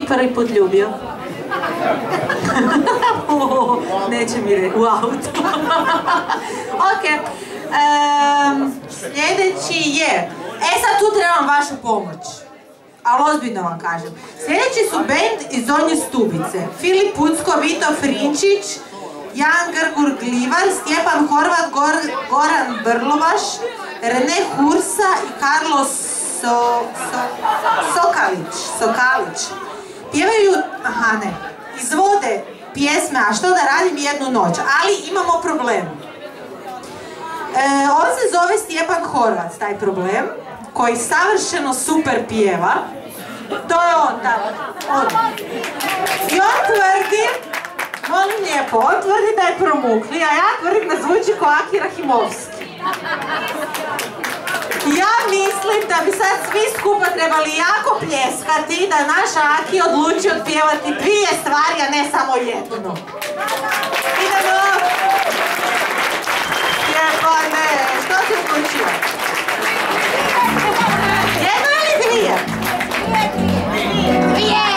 prvi put ljubio? Neće mi reći, u autu. Ok. Sljedeći je... sad tu trebam vašu pomoć. Ali ozbiljno vam kažem. Sljedeći su band iz Donje Stubice. Filip Pucko, Vito Frinčić, Jan Grgur Glivar, Stjepan Horvat, Goran Brlovaš, Rene Hursa i Karlo Sokalić. Pjevaju, izvode pjesme, a što da radim jednu noć, ali imamo problem. On se zove Stjepan Horvat, taj problem, koji savršeno super pjeva. To je on tamo. I on tvrdi, molim lijepo, on tvrdi da je promukli, a ja tvrdim da zvuči ko Aki Rahimovski. Ja mislim da bi sad svi skupa trebali jako pljeskati da naš Aki odluči otpjevati dvije stvari, a ne samo jednu. Idemo! Jebane, što si odlučio? Jedno ili dvije? Dvije!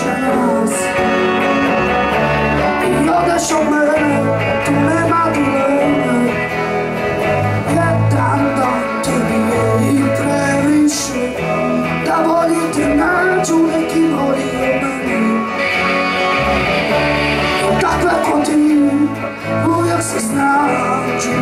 na nas. I odeš od mene, tu nema dileme. Jedan dan tebi je i previše, da bolji te nađu neki bolji od mene. Takve ko ti uvijek se snađu.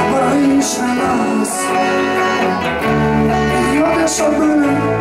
Zaboraviš na nas. I odeš od mene.